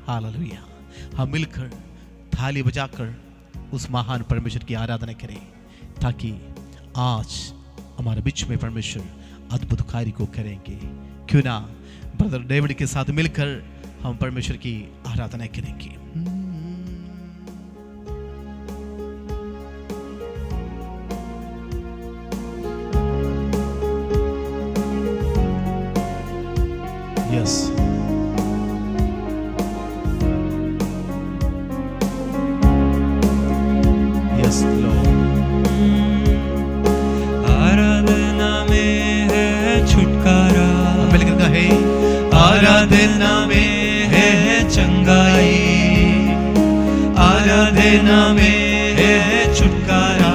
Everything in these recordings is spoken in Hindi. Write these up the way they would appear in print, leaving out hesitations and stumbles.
हालेलुया। हम मिलकर थाली बजाकर उस महान परमेश्वर की आराधना करें, ताकि आज हमारे बीच में परमेश्वर अद्भुत कार्य को करेंगे। क्यों ना ब्रदर डेविड के साथ मिलकर हम परमेश्वर की आराधना करेंगे। Yes yes Lord. आराधना में है छुटकारा, मिलकर कहे आराधना में है चंगाई, आराधना में है छुटकारा,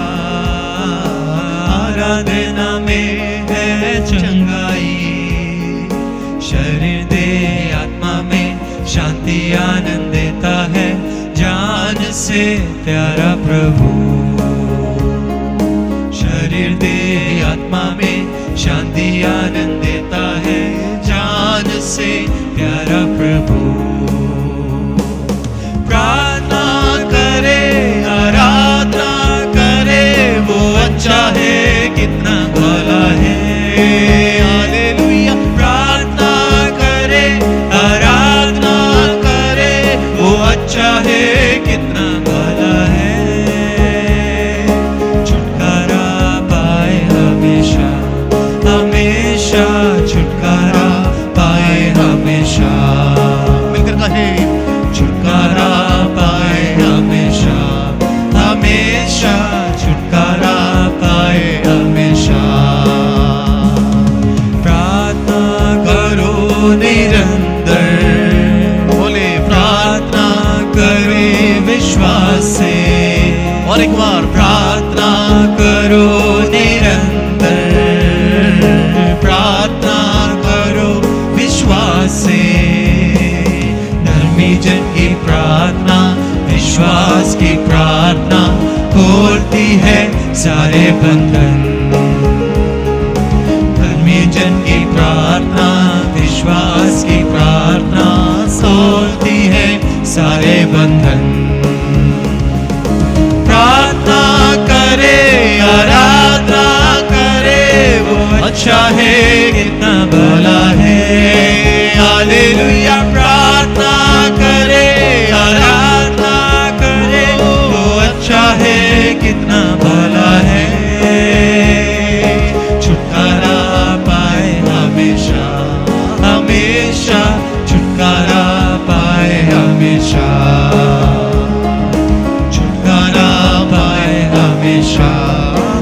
आराधना में है चंगाई। शरीर दे आत्मा में शांति आनंद देता है, जान से प्यारा प्रभु। शरीर दे आत्मा में शांति आनंद देता है, जान से प्यारा प्रभु। प्रार्थना करे आराधना करे, वो अच्छा है कितना भला है। हालेलुया। प्रार्थना करे आराधना करे, वो अच्छा है कितना भला है। छुटकारा पाए हमेशा हमेशा, छुटकारा पाए हमेशा। मिलकर कहे छुटकारा पाए हमेशा हमेशा, छुटकारा पाए हमेशा। प्रार्थना करो निरंतर, बोले प्रार्थना करे विश्वास से। और एक बार प्रार्थना करो निरंतर, प्रार्थना करो विश्वास से। धर्मी जन की प्रार्थना विश्वास की प्रार्थना खोलती है सारे बंधन। धर्मी जन की प्रार्थना विश्वास की प्रार्थना खोलती है सारे बंधन। प्रार्थना करे आराधना करे, वो अच्छा है कितना भला है। हालेलुया। प्रार्थना करे आराधना करे, वो अच्छा है कितना भला है। छुटकारा पाए हमेशा हमेशा, छुटकारा पाए हमेशा, छुटकारा पाए हमेशा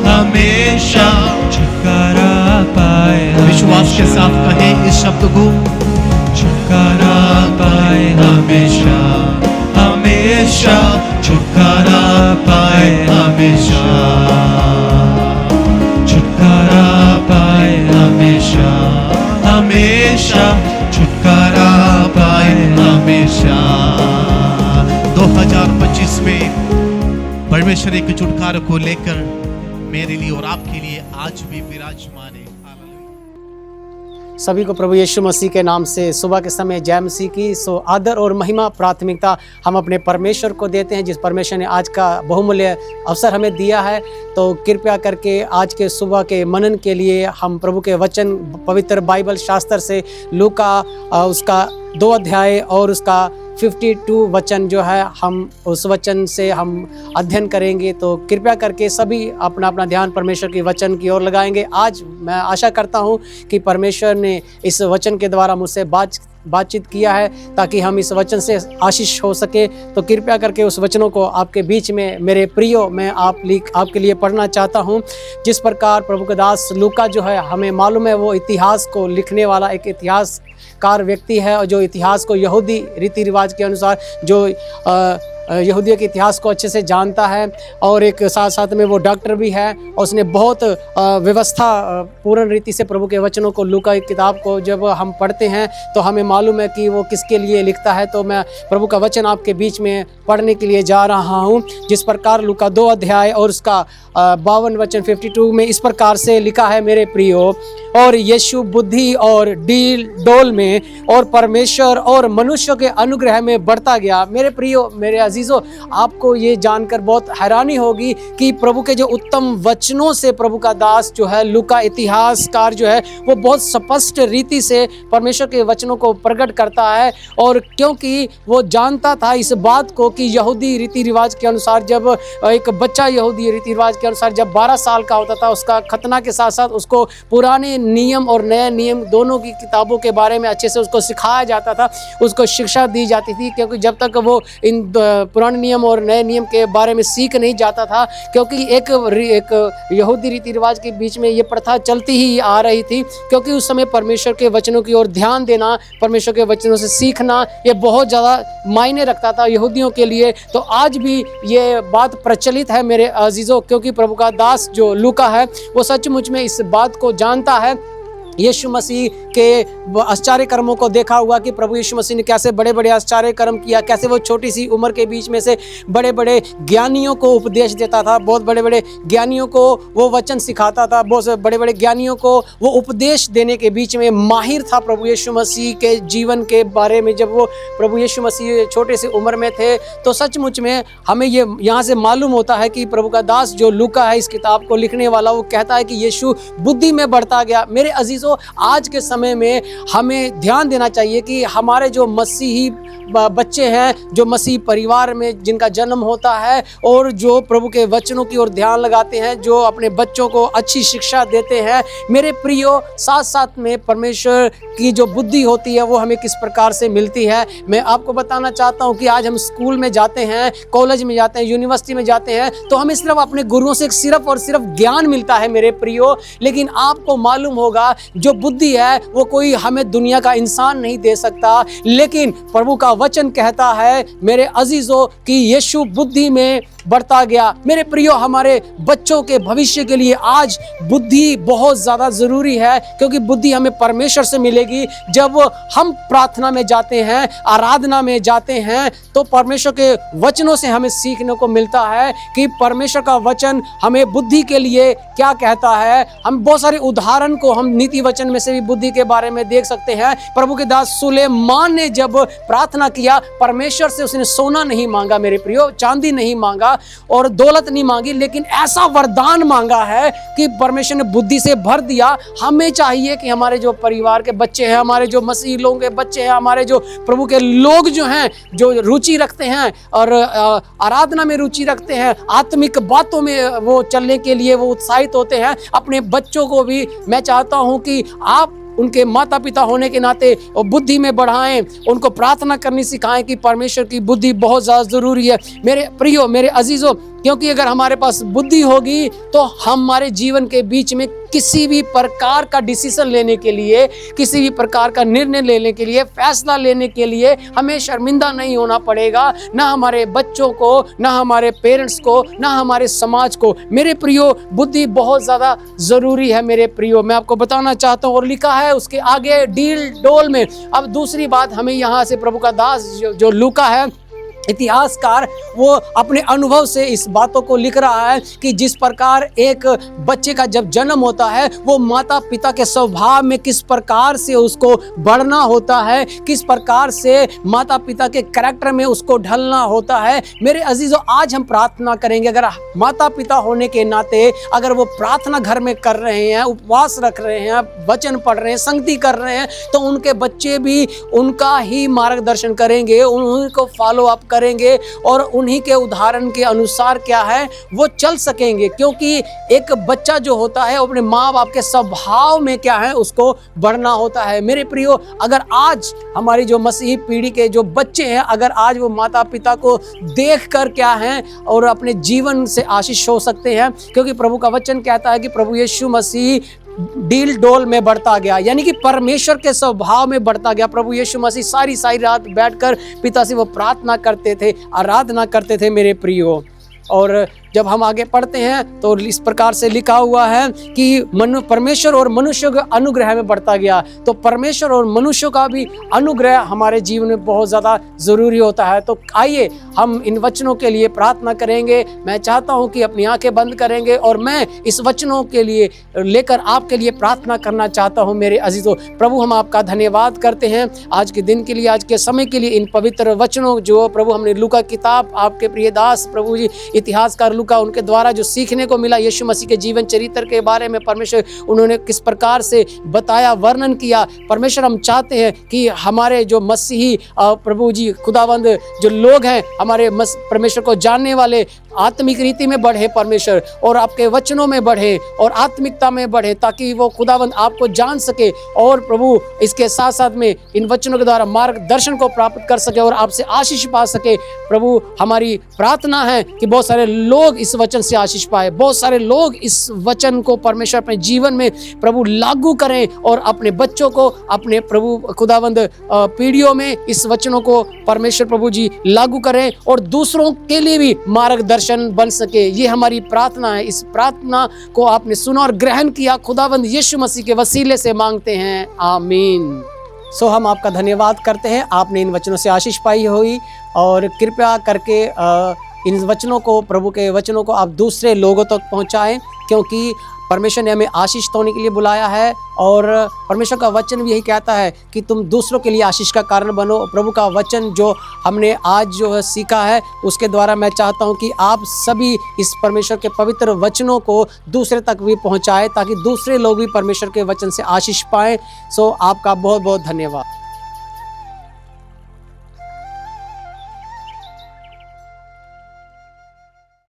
हमेशा, छुटकारा पाए विश्वास के साथ कहे इस शब्द को। छुटकारा पाए हमेशा हमेशा, छुटकारा पाए हमेशा, छुटकारा पाए हमेशा हमेशा, छुटकारा पाए हमेशा। 2025 में परमेश्वर एक छुटकारा को लेकर मेरे लिए और आपके लिए आज भी विराजमान है। सभी को प्रभु यीशु मसीह के नाम से सुबह के समय जय मसीह की। सो आदर और महिमा प्राथमिकता हम अपने परमेश्वर को देते हैं, जिस परमेश्वर ने आज का बहुमूल्य अवसर हमें दिया है। तो कृपया करके आज के सुबह के मनन के लिए हम प्रभु के वचन पवित्र बाइबल शास्त्र से लूका उसका 2 अध्याय और उसका 52 वचन जो है, हम उस वचन से हम अध्ययन करेंगे। तो कृपया करके सभी अपना अपना ध्यान परमेश्वर के वचन की ओर लगाएंगे। आज मैं आशा करता हूँ कि परमेश्वर ने इस वचन के द्वारा मुझसे बातचीत किया है, ताकि हम इस वचन से आशीष हो सके। तो कृपया करके उस वचनों को आपके बीच में मेरे प्रियो मैं आपके लिए पढ़ना चाहता हूँ। जिस प्रकार प्रभु के दास लूका जो है, हमें मालूम है वो इतिहास को लिखने वाला एक इतिहासकार व्यक्ति है, और जो इतिहास को यहूदी रीति रिवाज के अनुसार जो यहूदियों के इतिहास को अच्छे से जानता है और एक साथ साथ में वो डॉक्टर भी है और उसने बहुत व्यवस्था पूर्ण रीति से प्रभु के वचनों को, लूका की किताब को जब हम पढ़ते हैं तो हमें मालूम है कि वो किसके लिए लिखता है। तो मैं प्रभु का वचन आपके बीच में पढ़ने के लिए जा रहा हूँ, जिस प्रकार लूका 2 अध्याय और उसका 52 वचन 52 में इस प्रकार से लिखा है, मेरे प्रियो, और यीशु बुद्धि और डील डोल में और परमेश्वर और मनुष्यों के अनुग्रह में बढ़ता गया। मेरे प्रियो, मेरे अजीजों, आपको ये जानकर बहुत हैरानी होगी कि प्रभु के जो उत्तम वचनों से प्रभु का दास जो है, लूका इतिहासकार जो है, वो बहुत स्पष्ट रीति से परमेश्वर के वचनों को प्रकट करता है। और क्योंकि वो जानता था इस बात को कि यहूदी रीति रिवाज के अनुसार जब एक बच्चा यहूदी रीति रिवाज के अनुसार जब 12 साल का होता था, उसका खतना के साथ साथ उसको पुराने नियम और नए नियम दोनों की किताबों के बारे में अच्छे से उसको सिखाया जाता था, उसको शिक्षा दी जाती थी। क्योंकि जब तक वो इन पुराने नियम और नए नियम के बारे में सीख नहीं जाता था, क्योंकि एक यहूदी रीति रिवाज के बीच में ये प्रथा चलती ही आ रही थी, क्योंकि उस समय परमेश्वर के वचनों की ओर ध्यान देना, परमेश्वर के वचनों से सीखना, ये बहुत ज़्यादा मायने रखता था यहूदियों के लिए। तो आज भी ये बात प्रचलित है मेरे अजीज़ों, क्योंकि प्रभु का दास जो लूका है वो सचमुच में इस बात को जानता है। यीशु मसीह के आश्चर्य कर्मों को देखा हुआ कि प्रभु यीशु मसीह ने कैसे बड़े बड़े आश्चर्य कर्म किया, कैसे वो छोटी सी उम्र के बीच में से बड़े बड़े ज्ञानियों को उपदेश देता था, बहुत बड़े बड़े ज्ञानियों को वो वचन सिखाता था, बहुत बड़े बड़े ज्ञानियों को वो उपदेश देने के बीच में माहिर था। प्रभु यीशु मसीह के जीवन के बारे में जब वो प्रभु यीशु मसीह छोटे सी उम्र में थे, तो सचमुच में हमें ये यहाँ से मालूम होता है कि प्रभु का दास जो लूका है, इस किताब को लिखने वाला, वो कहता है कि यीशु बुद्धि में बढ़ता गया। मेरे अजीजों, आज के समय में हमें ध्यान देना चाहिए कि हमारे जो मसीही बच्चे हैं, जो मसीह परिवार में जिनका जन्म होता है और जो प्रभु के वचनों की ओर ध्यान लगाते हैं, जो अपने बच्चों को अच्छी शिक्षा देते हैं, मेरे प्रियो, साथ साथ में परमेश्वर की जो बुद्धि होती है वो हमें किस प्रकार से मिलती है। मैं आपको बताना चाहता हूँ कि आज हम स्कूल में जाते हैं, कॉलेज में जाते हैं, यूनिवर्सिटी में जाते हैं, तो हमें सिर्फ अपने गुरुओं से सिर्फ और सिर्फ ज्ञान मिलता है मेरे प्रियो। लेकिन आपको मालूम होगा जो बुद्धि है वो कोई हमें दुनिया का इंसान नहीं दे सकता, लेकिन प्रभु का वचन कहता है मेरे अजीजों कि यीशु बुद्धि में बढ़ता गया। मेरे प्रियो, हमारे बच्चों के भविष्य के लिए आज बुद्धि बहुत ज़्यादा ज़रूरी है, क्योंकि बुद्धि हमें परमेश्वर से मिलेगी। जब हम प्रार्थना में जाते हैं, आराधना में जाते हैं, तो परमेश्वर के वचनों से हमें सीखने को मिलता है कि परमेश्वर का वचन हमें बुद्धि के लिए क्या कहता है। हम बहुत सारे उदाहरण को हम नीति वचन में से भी बुद्धि के बारे में देख सकते हैं। प्रभु के दास सुलेमान ने जब प्रार्थना किया, परमेश्वर से उसने सोना नहीं मांगा मेरे प्रियो, चांदी नहीं मांगा और दौलत नहीं मांगी, लेकिन ऐसा वरदान मांगा है कि परमेश्वर ने बुद्धि से भर दिया। हमें चाहिए कि हमारे जो परिवार के बच्चे हैं, हमारे जो मसीह लोगों के बच्चे हैं, हमारे जो प्रभु के लोग जो हैं, जो रुचि रखते हैं और आराधना में रुचि रखते हैं, आत्मिक बातों में वो चलने के लिए वो उत्साहित होते हैं, अपने बच्चों को भी मैं चाहता हूं कि आप उनके माता पिता होने के नाते बुद्धि में बढ़ाएं, उनको प्रार्थना करनी सिखाएं कि परमेश्वर की बुद्धि बहुत ज़्यादा ज़रूरी है मेरे प्रियो, मेरे अजीज़ों। क्योंकि अगर हमारे पास बुद्धि होगी तो हमारे जीवन के बीच में किसी भी प्रकार का डिसीजन लेने के लिए, किसी भी प्रकार का निर्णय लेने के लिए, फैसला लेने के लिए हमें शर्मिंदा नहीं होना पड़ेगा, ना हमारे बच्चों को, ना हमारे पेरेंट्स को, ना हमारे समाज को। मेरे प्रियो, बुद्धि बहुत ज़्यादा ज़रूरी है मेरे प्रियो, मैं आपको बताना चाहता हूँ। और लिखा है उसके आगे डील डोल में। अब दूसरी बात हमें यहाँ से प्रभु का दास जो लूका है इतिहासकार, वो अपने अनुभव से इस बातों को लिख रहा है कि जिस प्रकार एक बच्चे का जब जन्म होता है, वो माता पिता के स्वभाव में किस प्रकार से उसको बढ़ना होता है, किस प्रकार से माता पिता के कैरेक्टर में उसको ढलना होता है। मेरे अजीजों, आज हम प्रार्थना करेंगे, अगर माता पिता होने के नाते अगर वो प्रार्थना घर में कर रहे हैं, उपवास रख रहे हैं, वचन पढ़ रहे हैं, संगति कर रहे हैं, तो उनके बच्चे भी उनका ही मार्गदर्शन करेंगे, उन्हीं को फॉलो अप करेंगे और उन्हीं के उदाहरण के अनुसार क्या है वो चल सकेंगे। क्योंकि एक बच्चा जो होता है अपने माँ बाप के स्वभाव में क्या है उसको बढ़ना होता है। मेरे प्रियो, अगर आज हमारी जो मसीही पीढ़ी के जो बच्चे हैं, अगर आज वो माता पिता को देख कर क्या है और अपने जीवन से आशीष हो सकते हैं, क्योंकि प्रभु का वचन कहता है कि प्रभु यीशु मसीह डील डोल में बढ़ता गया, यानी कि परमेश्वर के स्वभाव में बढ़ता गया। प्रभु यीशु मसीह सारी रात बैठकर पिता से वो प्रार्थना करते थे, आराधना करते थे मेरे प्रियो। और जब हम आगे पढ़ते हैं तो इस प्रकार से लिखा हुआ है कि परमेश्वर और मनुष्य के अनुग्रह में बढ़ता गया। तो परमेश्वर और मनुष्य का भी अनुग्रह हमारे जीवन में बहुत ज़्यादा ज़रूरी होता है। तो आइए हम इन वचनों के लिए प्रार्थना करेंगे। मैं चाहता हूं कि अपनी आंखें बंद करेंगे और मैं इस वचनों के लिए लेकर आपके लिए प्रार्थना करना चाहता हूं। मेरे अजीजों, प्रभु हम आपका धन्यवाद करते हैं आज के दिन के लिए, आज के समय के लिए, इन पवित्र वचनों जो प्रभु हमने लूका किताब आपके प्रिय दास प्रभु जी इतिहासकार लूका उनके द्वारा जो सीखने को मिला यीशु मसीह के जीवन चरित्र के बारे में, परमेश्वर उन्होंने किस प्रकार से बताया, वर्णन किया। परमेश्वर हम चाहते हैं कि हमारे जो मसीही प्रभु जी खुदावंद जो लोग हैं, हमारे परमेश्वर को जानने वाले आत्मिक रीति में बढ़े परमेश्वर, और आपके वचनों में बढ़े और आत्मिकता में बढ़े, ताकि वो खुदावंद आपको जान सके और प्रभु इसके साथ साथ में इन वचनों के द्वारा मार्गदर्शन को प्राप्त कर सके और आपसे आशीष पा सके। प्रभु हमारी प्रार्थना है कि बहुत सारे लोग इस वचन से आशीष पाए, बहुत सारे लोग इस वचन को परमेश्वर अपने जीवन में प्रभु लागू करें और अपने बच्चों को, अपने प्रभु खुदावंद पीढ़ियों में इस वचनों को परमेश्वर प्रभु जी लागू करें और दूसरों के लिए भी मार्गदर्शन बन सके। ये हमारी प्रार्थना है। इस प्रार्थना को आपने सुना और ग्रहण किया, खुदावंद यीशु मसीह के वसीले से मांगते हैं, आमीन। सो हम आपका धन्यवाद करते हैं, आपने इन वचनों से आशीष पाई हुई, और कृपया करके इन वचनों को, प्रभु के वचनों को आप दूसरे लोगों तक पहुंचाएं, क्योंकि परमेश्वर ने हमें आशीष होने के लिए बुलाया है और परमेश्वर का वचन भी यही कहता है कि तुम दूसरों के लिए आशीष का कारण बनो। प्रभु का वचन जो हमने आज जो है सीखा है, उसके द्वारा मैं चाहता हूं कि आप सभी इस परमेश्वर के पवित्र वचनों को दूसरे तक भी पहुंचाएं, ताकि दूसरे लोग भी परमेश्वर के वचन से आशीष पाएं। सो आपका बहुत बहुत धन्यवाद।